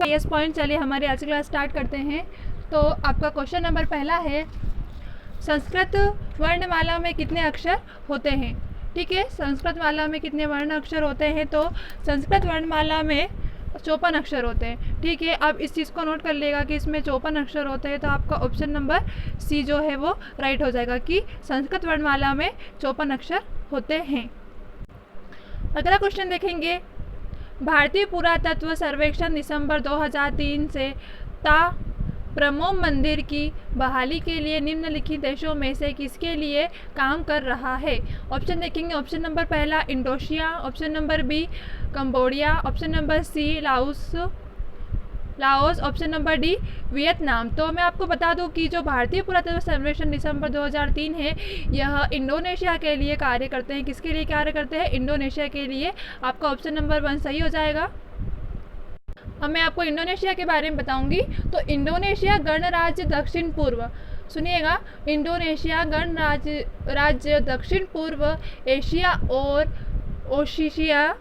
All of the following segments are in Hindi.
Yes point. चलिए हमारी आज की क्लास स्टार्ट करते हैं। तो आपका क्वेश्चन नंबर पहला है, संस्कृत वर्णमाला में कितने अक्षर होते हैं। ठीक है, संस्कृत माला में कितने वर्ण अक्षर होते हैं, तो संस्कृत वर्णमाला में 54 अक्षर होते हैं। ठीक है, अब इस चीज़ को नोट कर लेगा कि इसमें 54 अक्षर होते हैं, तो आपका ऑप्शन नंबर सी जो है वो राइट हो जाएगा कि संस्कृत वर्णमाला में 54 अक्षर होते हैं। अगला क्वेश्चन देखेंगे, भारतीय पुरातत्व सर्वेक्षण दिसंबर 2003 से ता प्रमोम मंदिर की बहाली के लिए निम्नलिखित देशों में से किसके लिए काम कर रहा है। ऑप्शन देखेंगे, ऑप्शन नंबर पहला Indonesia, option number B Cambodia, option number C Laos, option number D Vietnam. तो मैं आपको बता दूं कि जो भारतीय पुरातत्व सर्वेक्षण दिसंबर 2003 है, यह इंडोनेशिया के लिए कार्य करते हैं। किसके लिए कार्य करते हैं? इंडोनेशिया के लिए। आपका ऑप्शन नंबर 1 सही हो जाएगा। अब मैं आपको इंडोनेशिया के बारे में बताऊंगी। तो इंडोनेशिया गणराज्य दक्षिण पूर्व, सुनिएगा, इंडोनेशिया गणराज्य दक्षिण पूर्व एशिया और ओशिनिया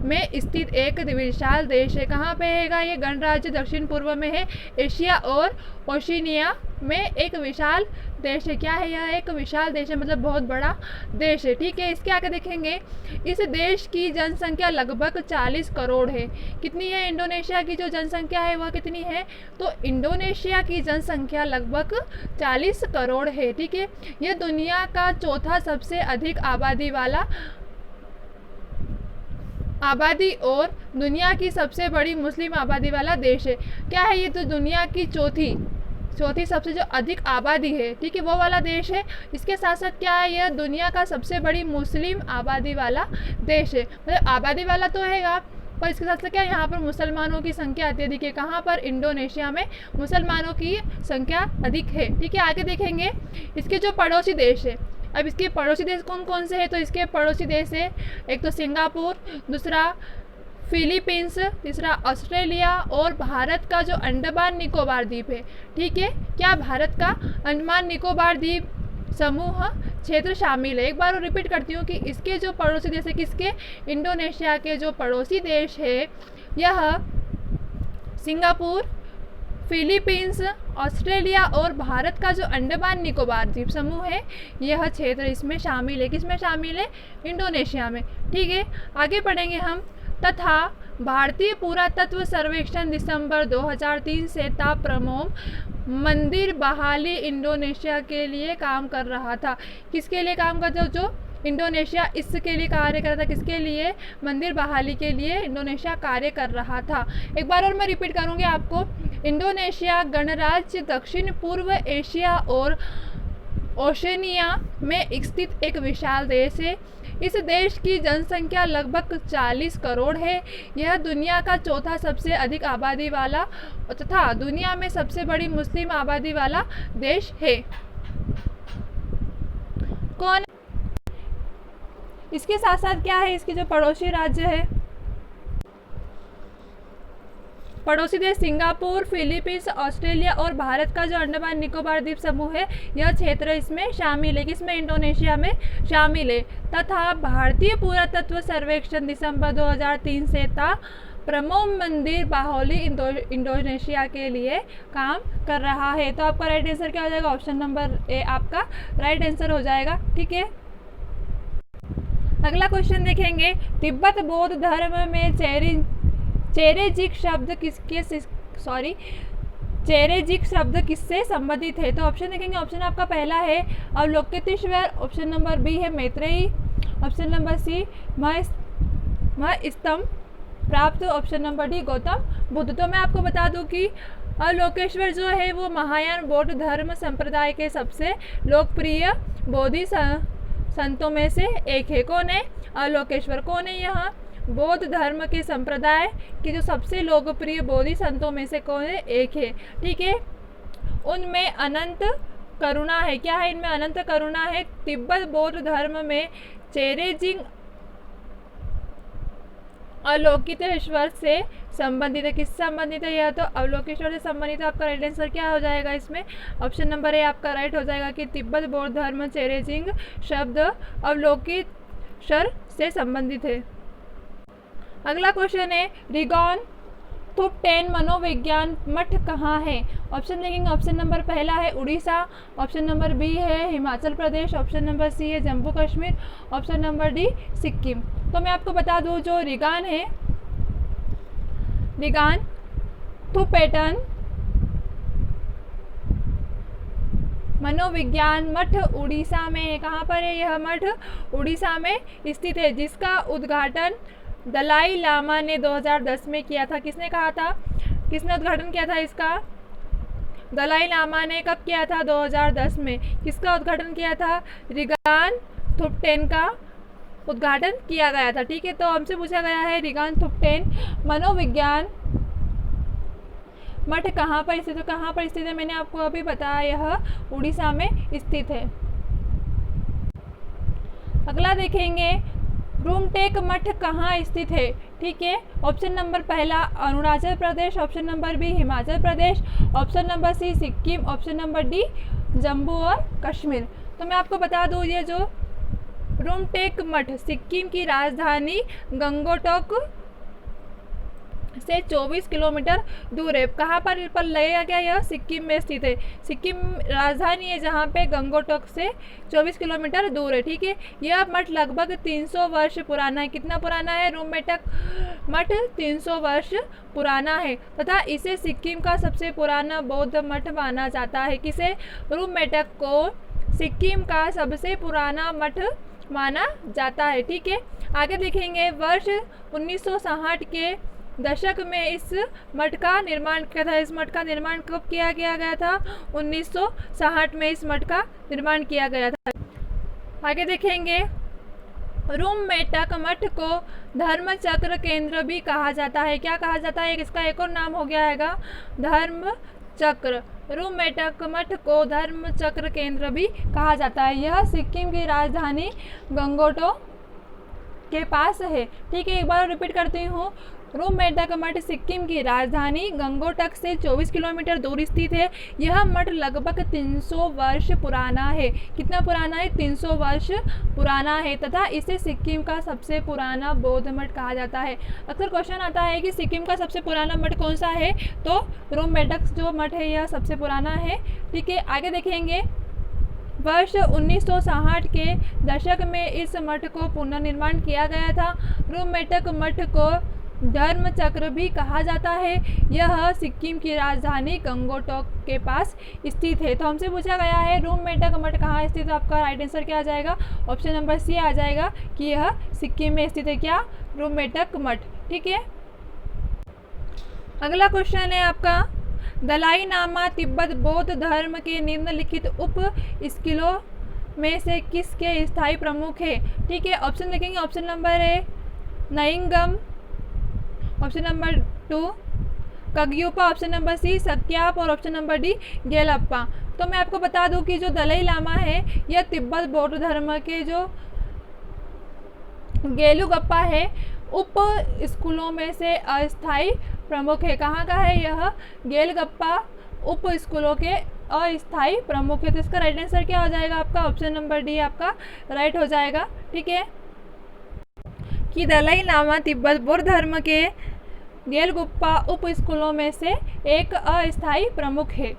में स्थित एक विशाल देश है। कहाँ पे हैगा ये? गणराज्य दक्षिण पूर्व में है, एशिया और ओशिनिया में एक विशाल देश है। क्या है यह? एक विशाल देश है, मतलब बहुत बड़ा देश है। ठीक है, इसके आगे देखेंगे, इस देश की जनसंख्या लगभग 40 करोड़ है। कितनी है इंडोनेशिया की जो जनसंख्या है वह कितनी है? तो इंडोनेशिया की जनसंख्या लगभग 40 करोड़ है। ठीक है, यह दुनिया का चौथा सबसे अधिक आबादी और दुनिया की सबसे बड़ी मुस्लिम आबादी वाला देश है। क्या है ये? तो दुनिया की चौथी सबसे जो अधिक आबादी है, ठीक है, वो वाला देश है। इसके साथ साथ क्या है, यह दुनिया का सबसे बड़ी मुस्लिम आबादी वाला देश है। मतलब आबादी वाला तो हैगा, पर इसके साथ साथ क्या, यहाँ पर मुसलमानों की संख्या अत्यधिक है। कहाँ पर? इंडोनेशिया में मुसलमानों की संख्या अधिक है। ठीक है, आगे देखेंगे, इसके जो पड़ोसी देश है। अब इसके पड़ोसी देश कौन कौन से हैं? तो इसके पड़ोसी देश है, एक तो सिंगापुर, दूसरा फिलीपींस, तीसरा ऑस्ट्रेलिया और भारत का जो अंडमान निकोबार द्वीप है। ठीक है, क्या भारत का अंडमान निकोबार द्वीप समूह क्षेत्र शामिल है। एक बार और रिपीट करती हूँ कि इसके जो पड़ोसी देश है, किसके? इंडोनेशिया के जो पड़ोसी देश है, यह सिंगापुर, फिलीपींस, ऑस्ट्रेलिया और भारत का जो अंडमान निकोबार द्वीप समूह है, यह क्षेत्र इसमें शामिल है। किसमें शामिल है? इंडोनेशिया में। ठीक है, आगे पढ़ेंगे हम, तथा भारतीय पुरातत्व सर्वेक्षण दिसंबर 2003 से ता प्रमोम मंदिर बहाली इंडोनेशिया के लिए काम कर रहा था। किसके लिए काम करता? जो इंडोनेशिया इसके लिए कार्य कर रहा था। किसके लिए? मंदिर बहाली के लिए इंडोनेशिया कार्य कर रहा था। एक बार और मैं रिपीट करूंगी आपको, इंडोनेशिया गणराज्य दक्षिण पूर्व एशिया और ओशनिया में स्थित एक विशाल देश है। इस देश की जनसंख्या लगभग 40 करोड़ है। यह दुनिया का चौथा सबसे अधिक आबादी वाला तथा दुनिया में सबसे बड़ी मुस्लिम आबादी वाला देश है। कौन? इसके साथ साथ क्या है, इसके जो पड़ोसी राज्य है, पड़ोसी देश सिंगापुर, फिलीपींस, ऑस्ट्रेलिया और भारत का जो अंडमान निकोबार द्वीप समूह है, यह क्षेत्र इसमें शामिल है। किसमें? इंडोनेशिया में शामिल है। तथा भारतीय पुरातत्व सर्वेक्षण दिसंबर 2003 से ता प्रमोम मंदिर बाहोली इंडोनेशिया के लिए काम कर रहा है। तो आपका राइट आंसर क्या हो जाएगा? ऑप्शन नंबर ए आपका राइट आंसर हो जाएगा। ठीक है, अगला क्वेश्चन देखेंगे, तिब्बत बौद्ध धर्म में चेरेजिक शब्द किससे संबंधित है। तो ऑप्शन देखेंगे, ऑप्शन आपका पहला है अवलोकितेश्वर, ऑप्शन नंबर बी है मैत्रेयी, ऑप्शन नंबर सी महस्तम प्राप्त, option number D Gautam Buddha. तो मैं आपको बता दूं कि अवलोकेश्वर जो है वो महायान बौद्ध धर्म संप्रदाय के सबसे लोकप्रिय बोधि संतों में से एक है। कौन है? अवलोकेश्वर। कौन है? यहाँ बौद्ध धर्म के संप्रदाय के जो सबसे लोकप्रिय बोधि संतों में से कौन है? एक है। ठीक है, उनमें अनंत करुणा है। क्या है? इनमें अनंत करुणा है। तिब्बत बौद्ध धर्म में चेरेजिंग अवलोकितेश्वर से संबंधित है। किससे संबंधित है? यह तो अवलोकेश्वर से संबंधित है। आपका राइट आंसर क्या हो जाएगा इसमें? ऑप्शन नंबर ए आपका राइट हो जाएगा कि तिब्बत बौद्ध धर्म चेरेजिंग शब्द अवलोकितेश्वर से संबंधित है। अगला क्वेश्चन है, रिगॉन थुप 10 मनोविज्ञान मठ कहाँ है? ऑप्शन देखेंगे, ऑप्शन नंबर पहला है उड़ीसा, ऑप्शन नंबर बी है हिमाचल प्रदेश, ऑप्शन नंबर सी है Jammu Kashmir, option number D Sikkim. तो मैं आपको बता दूं जो रिगान है, रिगान थुपेटन मनोविज्ञान मठ उड़ीसा में है। कहाँ पर है यह मठ? उड़ीसा में स्थित है, जिसका उद्घाटन दलाई लामा ने 2010 में किया था। किसने कहा था, किसने उद्घाटन किया था इसका? दलाई लामा ने कब किया था? 2010 में। किसका उद्घाटन किया था? रिगान थुपटेन का उद्घाटन किया गया था। ठीक है, तो हमसे पूछा गया है रिगान थुपटेन मनोविज्ञान मठ कहाँ पर स्थित है? कहाँ पर स्थित है मैंने आपको अभी बताया, यह उड़ीसा में स्थित है। अगला देखेंगे, रूमटेक मठ कहाँ स्थित है? ठीक है, ऑप्शन नंबर पहला Arunachal Pradesh, option number B Himachal Pradesh, option number C Sikkim, option number D Jammu और कश्मीर। तो मैं आपको बता दूँ, ये जो रूमटेक मठ सिक्किम की राजधानी गंगटोक से 24 किलोमीटर दूर है। कहाँ पर लगेगा क्या? यह सिक्किम में स्थित है। सिक्किम राजधानी है जहाँ पे गंगटोक से 24 किलोमीटर दूर है। ठीक है, यह मठ लगभग 300 वर्ष पुराना है। कितना पुराना है? रूमटेक मठ 300 वर्ष पुराना है तथा इसे सिक्किम का सबसे पुराना बौद्ध मठ माना जाता है। किसे? रूमटेक को सिक्किम का सबसे पुराना मठ माना जाता है। ठीक है, आगे देखेंगे, वर्ष 1960 के दशक में इस मठ का निर्माण किया था। इस मठ का निर्माण कब किया गया था? 1960 में इस मठ का निर्माण किया गया था। आगे देखेंगे, रूमटेक मठ को धर्म चक्र केंद्र भी कहा जाता है। क्या कहा जाता है? इसका एक और नाम हो गया है धर्म चक्र। रूमटेक मठ को धर्म चक्र केंद्र भी कहा जाता है। यह सिक्किम की राजधानी गंगटोक के पास है। ठीक है, एक बार रिपीट करती हूँ, रूमटेक मठ सिक्किम की राजधानी गंगटोक से 24 किलोमीटर दूर स्थित है। यह मठ लगभग 300 वर्ष पुराना है। कितना पुराना है? 300 वर्ष पुराना है तथा इसे सिक्किम का सबसे पुराना बौद्ध मठ कहा जाता है। अक्सर क्वेश्चन आता है कि सिक्किम का सबसे पुराना मठ कौन सा है, तो रूमटेक जो मठ है यह सबसे पुराना है। ठीक है, आगे देखेंगे, वर्ष 1960 के दशक में इस मठ को पुनर्निर्माण किया गया था। रूमटेक मठ को धर्म चक्र भी कहा जाता है। यह सिक्किम की राजधानी गंगटोक के पास स्थित है। तो हमसे पूछा गया है रूमटेक मठ कहाँ स्थित है? आपका राइट आंसर क्या आ जाएगा? ऑप्शन नंबर सी आ जाएगा कि यह सिक्किम में स्थित है। क्या? रूमटेक मठ। ठीक है, अगला क्वेश्चन है आपका, दलाई लामा तिब्बत बौद्ध धर्म के निम्नलिखित उप स्कूलों में से किसके स्थायी प्रमुख है? ठीक है, ऑप्शन देखेंगे, option number A Nyingma, option number 2 Kagyupa, option number C Sakyapa और ऑप्शन नंबर डी गेलप्पा। तो मैं आपको बता दूं कि जो दलाई लामा है यह तिब्बत बौद्ध धर्म के जो गेलुगप्पा है उप स्कूलों में से अस्थायी प्रमुख है। कहाँ का है यह? गेलगप्पा उप स्कूलों के अस्थायी प्रमुख है। तो इसका राइट आंसर क्या हो जाएगा आपका? ऑप्शन नंबर डी आपका राइट हो जाएगा। ठीक है, कि दलाई लामा तिब्बत बौद्ध धर्म के गेलगुप्पा उप स्कूलों में से एक अस्थायी प्रमुख है।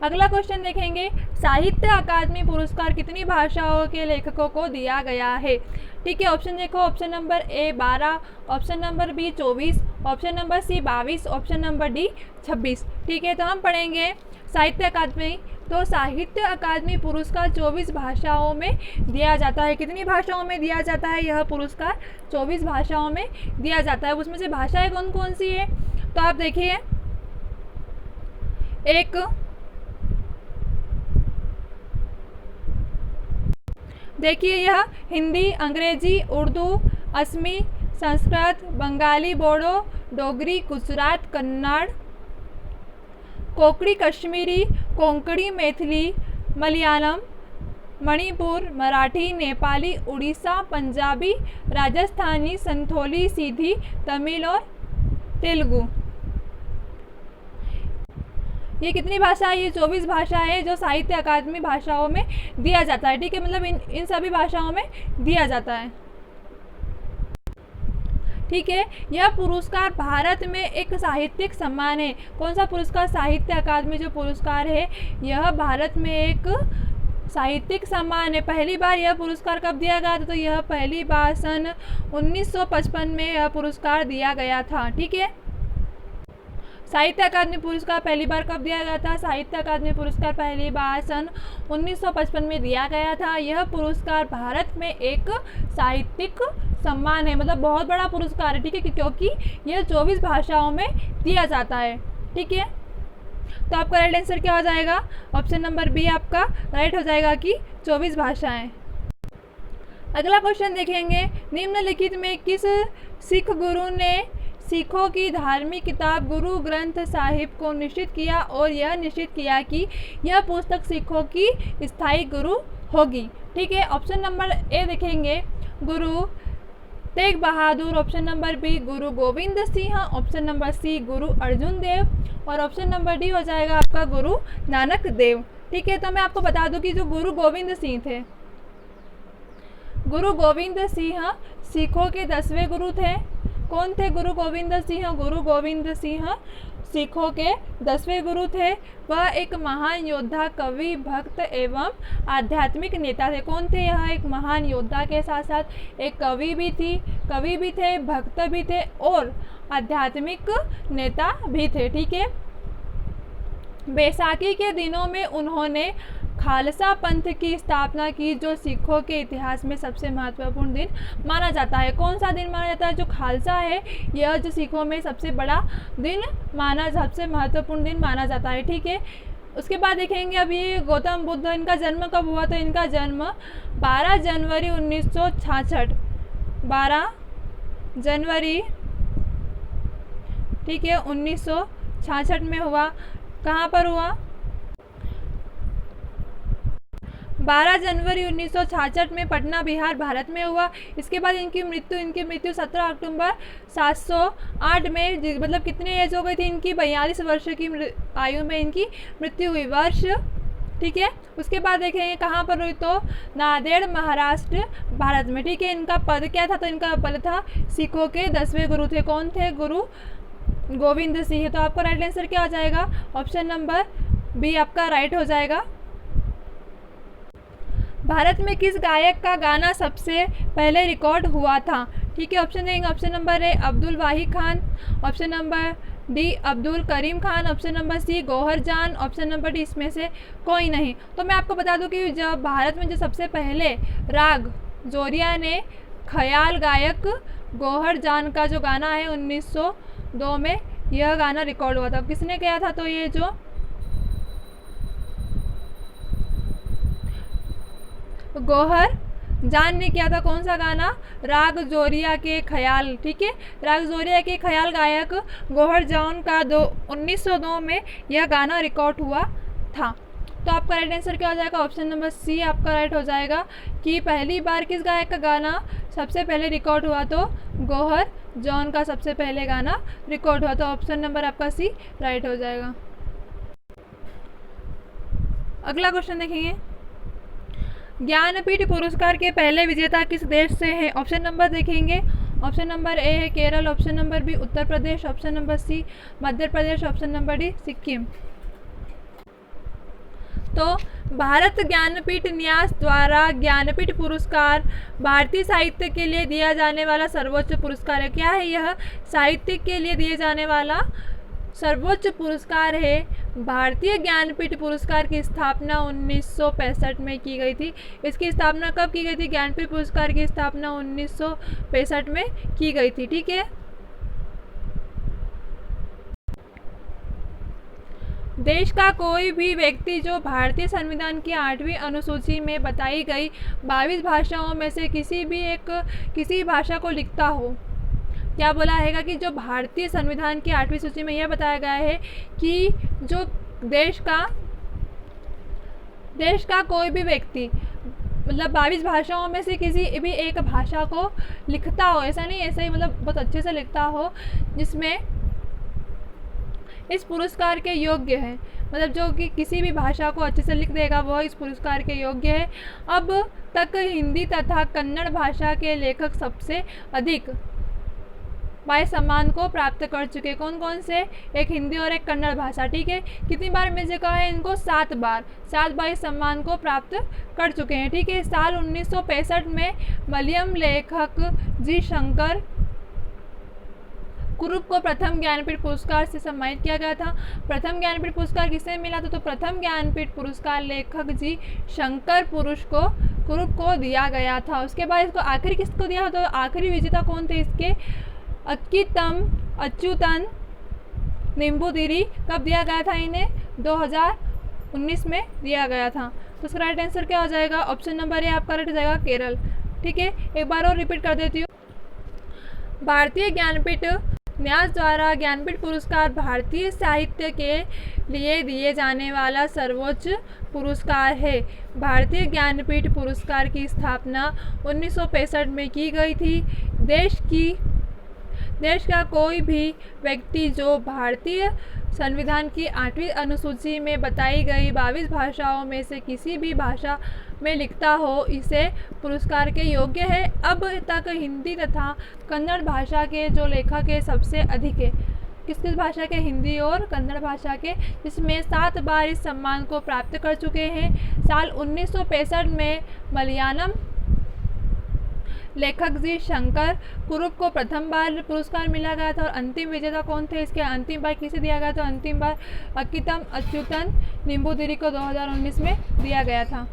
अगला क्वेश्चन देखेंगे, साहित्य अकादमी पुरस्कार कितनी भाषाओं के लेखकों को दिया गया है? ठीक है, ऑप्शन देखो, option number A 12, option number B 24, option number C 22, option number D 26। ठीक है, तो हम पढ़ेंगे साहित्य अकादमी। तो साहित्य अकादमी पुरस्कार 24 भाषाओं में दिया जाता है। कितनी भाषाओं में दिया जाता है यह पुरस्कार? 24 भाषाओं में दिया जाता है। उसमें से भाषाएं कौन कौन सी है? तो आप देखिए, एक देखिए यह हिंदी, अंग्रेजी, उर्दू, असमी, संस्कृत, बंगाली, बोडो, डोगरी, गुजरात, कन्नड़, कोंकणी, कश्मीरी, कोंकणी, मैथिली, मलयालम, मणिपुर, मराठी, नेपाली, उड़ीसा, पंजाबी, राजस्थानी, संथोली, सिंधी, तमिल और तेलुगु। ये कितनी भाषा है? ये 24 भाषा है जो साहित्य अकादमी भाषाओं में दिया जाता है। ठीक है, मतलब इन सभी भाषाओं में दिया जाता है। ठीक है। यह पुरस्कार भारत में एक साहित्यिक सम्मान है। कौन सा पुरस्कार? साहित्य अकादमी जो पुरस्कार है यह भारत में एक साहित्यिक सम्मान है। पहली बार यह पुरस्कार कब दिया गया था? तो यह पहली बार सन 1955 में यह पुरस्कार दिया गया था। ठीक है। साहित्य अकादमी पुरस्कार पहली बार कब दिया गया था? साहित्य अकादमी पुरस्कार पहली बार सन 1955 में दिया गया था। यह पुरस्कार भारत में एक साहित्यिक सम्मान है, मतलब बहुत बड़ा पुरस्कार है। ठीक है, क्योंकि यह 24 भाषाओं में दिया जाता है। ठीक है, तो आपका राइट आंसर क्या हो जाएगा? ऑप्शन नंबर बी आपका राइट हो जाएगा कि 24 भाषाएं। अगला क्वेश्चन देखेंगे, निम्नलिखित में किस सिख गुरु ने सिखों की धार्मिक किताब गुरु ग्रंथ साहिब को निश्चित किया और यह निश्चित किया कि यह पुस्तक सिखों की स्थायी गुरु होगी? ठीक है, ऑप्शन नंबर ए देखेंगे Guru Tegh Bahadur, option number B Guru Gobind Singh, option number C Guru Arjan देव और ऑप्शन नंबर डी हो जाएगा आपका गुरु नानक देव। ठीक है, तो मैं आपको बता दूं कि जो गुरु गोविंद सिंह थे, गुरु गोविंद सिंह सिखों के 10वें गुरु थे। कौन थे गुरु गोविंद सिंह? गुरु गोविंद सिंह सिखों के 10वें गुरु थे। वह एक महान योद्धा, कवि, भक्त एवं आध्यात्मिक नेता थे। कौन थे? यह एक महान योद्धा के साथ साथ एक कवि भी थे, भक्त भी थे और आध्यात्मिक नेता भी थे। ठीक है, बैसाखी के दिनों में उन्होंने खालसा पंथ की स्थापना की, जो सिखों के इतिहास में सबसे महत्वपूर्ण दिन माना जाता है। कौन सा दिन माना जाता है? जो खालसा है यह जो सिखों में सबसे बड़ा दिन सबसे महत्वपूर्ण दिन माना जाता है। ठीक है, उसके बाद देखेंगे अभी गौतम बुद्ध, इनका जन्म कब हुआ? तो इनका जन्म 12 जनवरी 1966, 12 जनवरी, ठीक है, 1966 में हुआ। कहाँ पर हुआ? 12 जनवरी 1966 में पटना, बिहार, भारत में हुआ। इसके बाद इनकी मृत्यु 17 अक्टूबर 708 में, मतलब कितने एज हो गई थी इनकी? 42 वर्ष की आयु में इनकी मृत्यु हुई, वर्ष। ठीक है, उसके बाद देखेंगे कहाँ पर हुई? तो नांदेड़, महाराष्ट्र, भारत में। ठीक है, इनका पद क्या था? तो इनका पद था सिखों के 10वें गुरु थे। कौन थे? गुरु गोविंद सिंह। तो आपका राइट आंसर क्या हो जाएगा? ऑप्शन नंबर बी आपका राइट हो जाएगा। भारत में किस गायक का गाना सबसे पहले रिकॉर्ड हुआ था? ठीक है, ऑप्शन देंगे। Option number A Abdul Wahid Khan, option number D Abdul Karim Khan, option number C Gauhar Jaan, option number D इसमें से कोई नहीं। तो मैं आपको बता दूं कि जब भारत में जो सबसे पहले राग जोरिया ने ख्याल गायक गौहर जान का जो गाना है 1902 में यह गाना रिकॉर्ड हुआ था। किसने किया था? तो ये जो गौहर जान ने किया था। कौन सा गाना? राग जोरिया के ख्याल। ठीक है, राग जोरिया के ख्याल गायक गौहर जान का 1902 में यह गाना रिकॉर्ड हुआ था। तो आपका राइट आंसर क्या हो जाएगा? ऑप्शन नंबर सी आपका राइट हो जाएगा कि पहली बार किस गायक का गाना सबसे पहले रिकॉर्ड हुआ? तो गौहर जॉन का सबसे पहले गाना रिकॉर्ड हुआ। तो ऑप्शन नंबर आपका सी राइट हो जाएगा। अगला क्वेश्चन देखेंगे, ज्ञानपीठ पुरस्कार के पहले विजेता किस देश से हैं? ऑप्शन नंबर देखेंगे। ऑप्शन नंबर ए है Kerala, option number B Uttar Pradesh, option number सी Madhya Pradesh, option number D Sikkim. तो भारत ज्ञानपीठ न्यास द्वारा ज्ञानपीठ पुरस्कार भारतीय साहित्य के लिए दिया जाने वाला सर्वोच्च पुरस्कार है। क्या है यह? साहित्य के लिए दिए जाने वाला सर्वोच्च पुरस्कार है। भारतीय ज्ञानपीठ पुरस्कार की स्थापना 1965 में की गई थी। इसकी स्थापना कब की गई थी? ज्ञानपीठ पुरस्कार की स्थापना 1965 में की गई थी। ठीक है, देश का कोई भी व्यक्ति जो भारतीय संविधान की 8वीं अनुसूची में बताई गई 22 भाषाओं में से किसी भाषा को लिखता हो। क्या बोला है कि जो भारतीय संविधान की 8वीं सूची में यह बताया गया है कि जो देश का कोई भी व्यक्ति मतलब 22 भाषाओं में से किसी भी एक भाषा को लिखता हो, ऐसा नहीं, ऐसा ही मतलब बहुत अच्छे से लिखता हो, जिसमें इस पुरस्कार के योग्य है, मतलब जो कि किसी भी भाषा को अच्छे से लिख देगा वह इस पुरस्कार के योग्य है। अब तक हिंदी तथा कन्नड़ भाषा के लेखक सबसे अधिक बार सम्मान को प्राप्त कर चुके। कौन कौन से? एक हिंदी और एक कन्नड़ भाषा। ठीक है, कितनी बार मिल चुका है इनको? 7 बार। 7 बार इस सम्मान को प्राप्त कर चुके हैं। ठीक है, साल 1965 में मलयालम लेखक जी शंकर कुरुप को प्रथम ज्ञानपीठ पुरस्कार से सम्मानित किया गया था। प्रथम ज्ञानपीठ पुरस्कार किसे मिला था? तो प्रथम ज्ञानपीठ पुरस्कार लेखक जी शंकर पुरुष को कुरुप को दिया गया था। उसके बाद इसको आखिरी किसको दिया? तो आखिरी विजेता कौन थे इसके? अक्कीतम अच्युतन निम्बूदिरी। कब दिया गया था इन्हें? 2019 में दिया गया था। तो इसका राइट आंसर क्या हो जाएगा? ऑप्शन नंबर ए आपका राइट हो जाएगा, केरल। ठीक है, एक बार और रिपीट कर देती हूँ। भारतीय ज्ञानपीठ न्यास द्वारा ज्ञानपीठ पुरस्कार भारतीय साहित्य के लिए दिए जाने वाला सर्वोच्च पुरस्कार है। भारतीय ज्ञानपीठ पुरस्कार की स्थापना 1965 में की गई थी। देश का कोई भी व्यक्ति जो भारतीय संविधान की 8वीं अनुसूची में बताई गई 22 भाषाओं में से किसी भी भाषा में लिखता हो, इसे पुरस्कार के योग्य है। अब तक हिंदी तथा कन्नड़ भाषा के जो लेखक है सबसे अधिक है। किस किस भाषा के? हिंदी और कन्नड़ भाषा के, जिसमें 7 बार इस सम्मान को प्राप्त कर चुके हैं। साल 1965 में मलयालम लेखक जी शंकर कुरुप को प्रथम बार पुरस्कार मिला गया था। और अंतिम विजेता कौन थे इसके? अंतिम बार किसे दिया गया था? अंतिम बार अक्कीतम अच्युतन निम्बूदिरी को 2019 में दिया गया था।